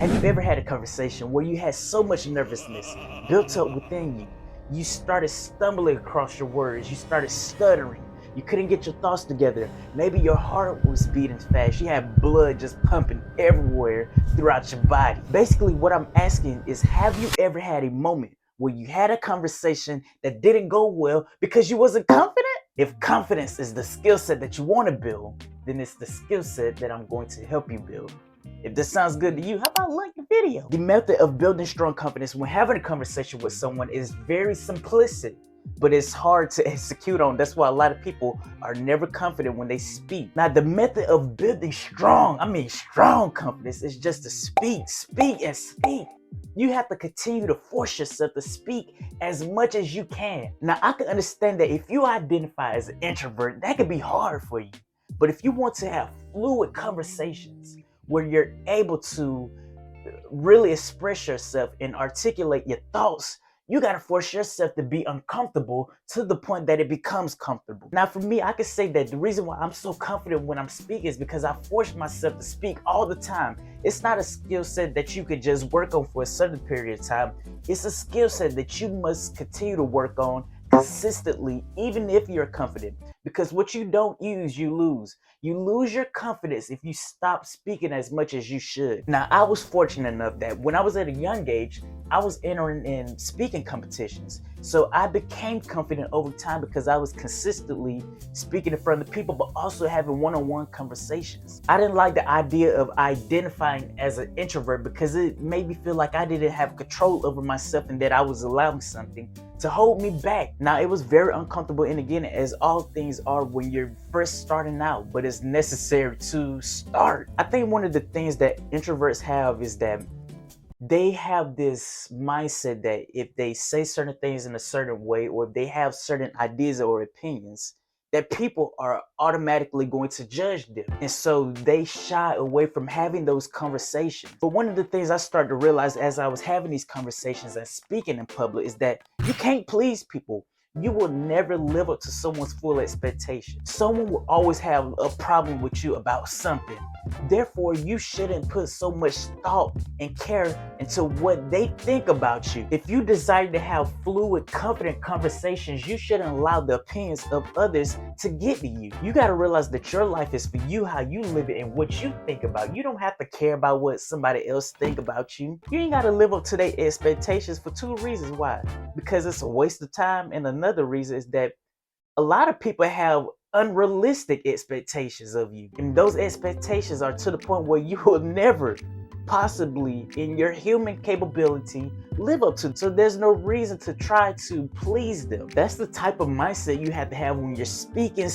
Have you ever had a conversation where you had so much nervousness built up within you? You started stumbling across your words, you started stuttering, you couldn't get your thoughts together. Maybe your heart was beating fast, you had blood just pumping everywhere throughout your body. Basically, what I'm asking is, have you ever had a moment where you had a conversation that didn't go well because you wasn't confident? If confidence is the skill set that you want to build, then it's the skill set that I'm going to help you build. If this sounds good to you, how about like the video? The method of building strong confidence when having a conversation with someone is very simplistic, but it's hard to execute on. That's why a lot of people are never confident when they speak. Now, the method of building strong confidence is just to speak, and speak. You have to continue to force yourself to speak as much as you can. Now, I can understand that if you identify as an introvert, that can be hard for you. But if you want to have fluid conversations where you're able to really express yourself and articulate your thoughts, you got to force yourself to be uncomfortable to the point that it becomes comfortable. Now, for me, I can say that the reason why I'm so confident when I'm speaking is because I force myself to speak all the time. It's not a skill set that you could just work on for a certain period of time. It's a skill set that you must continue to work on consistently, even if you're confident. Because what you don't use, you lose. You lose your confidence if you stop speaking as much as you should. Now, I was fortunate enough that when I was at a young age, I was entering in speaking competitions. So I became confident over time because I was consistently speaking in front of people, but also having one-on-one conversations. I didn't like the idea of identifying as an introvert because it made me feel like I didn't have control over myself and that I was allowing something to hold me back. Now, it was very uncomfortable in the beginning, as all things are when you're first starting out, but it's necessary to start. I think one of the things that introverts have is that they have this mindset that if they say certain things in a certain way, or if they have certain ideas or opinions, that people are automatically going to judge them. And so they shy away from having those conversations. But one of the things I started to realize as I was having these conversations and speaking in public is that you can't please people. You will never live up to someone's full expectation. Someone will always have a problem with you about something. Therefore, you shouldn't put so much thought and care into what they think about you. If you desire to have fluid, confident conversations, you shouldn't allow the opinions of others to get to you. You got to realize that your life is for you, how you live it, and what you think about. You don't have to care about what somebody else think about you. You ain't got to live up to their expectations for two reasons. Why? Because it's a waste of time, and another reason is that a lot of people have unrealistic expectations of you. And those expectations are to the point where you will never possibly, in your human capability, live up to. So there's no reason to try to please them. That's the type of mindset you have to have when you're speaking.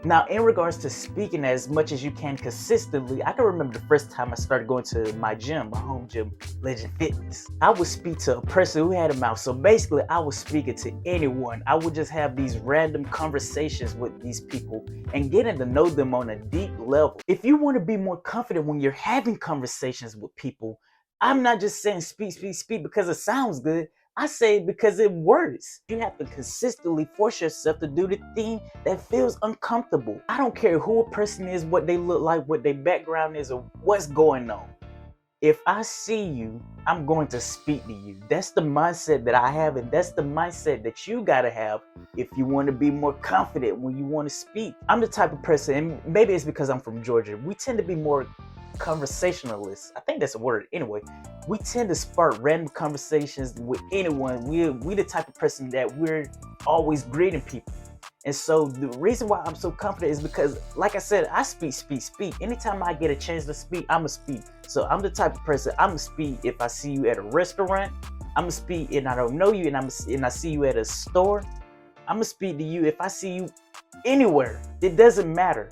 Now, in regards to speaking as much as you can consistently, I can remember the first time I started going to my gym, my home gym, Legend Fitness. I would speak to a person who had a mouth. So basically, I was speaking to anyone. I would just have these random conversations with these people and getting to know them on a deep level. If you want to be more confident when you're having conversations with people, I'm not just saying speak because it sounds good. I say it because it works. You have to consistently force yourself to do the thing that feels uncomfortable. I don't care who a person is, what they look like, what their background is, or what's going on. If I see you, I'm going to speak to you. That's the mindset that I have, and that's the mindset that you gotta have if you want to be more confident when you want to speak. I'm the type of person, and maybe it's because I'm from Georgia, we tend to be more conversationalists. I think that's a word. Anyway, we tend to spark random conversations with anyone. We the type of person that we're always greeting people. And so the reason why I'm so confident is because, like I said, I speak. Anytime I get a chance to speak, I'ma speak. So I'm the type of person, I'ma speak if I see you at a restaurant. I'ma speak and I don't know you, and I see you at a store. I'ma speak to you if I see you anywhere. It doesn't matter.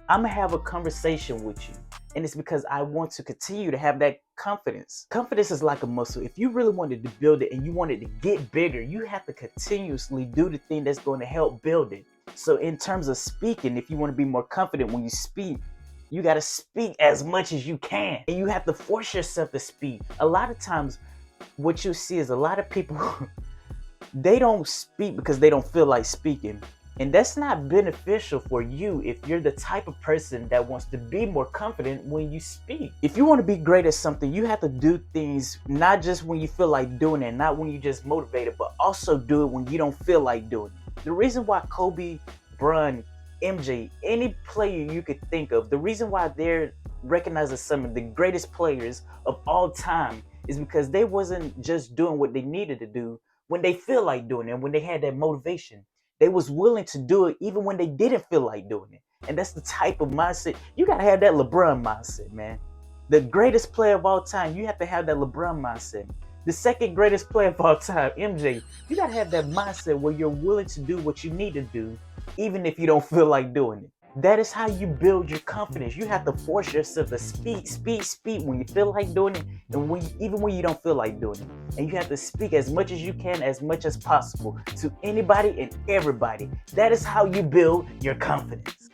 I'ma have a conversation with you. And it's because I want to continue to have that confidence. Confidence is like a muscle. If you really wanted to build it and you wanted to get bigger, you have to continuously do the thing that's going to help build it. So in terms of speaking, if you want to be more confident when you speak, you got to speak as much as you can. And you have to force yourself to speak. A lot of times, what you see is a lot of people, they don't speak because they don't feel like speaking. And that's not beneficial for you if you're the type of person that wants to be more confident when you speak. If you want to be great at something, you have to do things not just when you feel like doing it, not when you're just motivated, but also do it when you don't feel like doing it. The reason why Kobe, Bron, MJ, any player you could think of, the reason why they're recognized as some of the greatest players of all time is because they wasn't just doing what they needed to do when they feel like doing it and when they had that motivation. They was willing to do it even when they didn't feel like doing it. And that's the type of mindset. You gotta have that LeBron mindset, man. The greatest player of all time, you have to have that LeBron mindset. The second greatest player of all time, MJ, you gotta have that mindset where you're willing to do what you need to do, even if you don't feel like doing it. That is how you build your confidence. You have to force yourself to speak when you feel like doing it, and even when you don't feel like doing it. And you have to speak as much as you can, as much as possible, to anybody and everybody. That is how you build your confidence.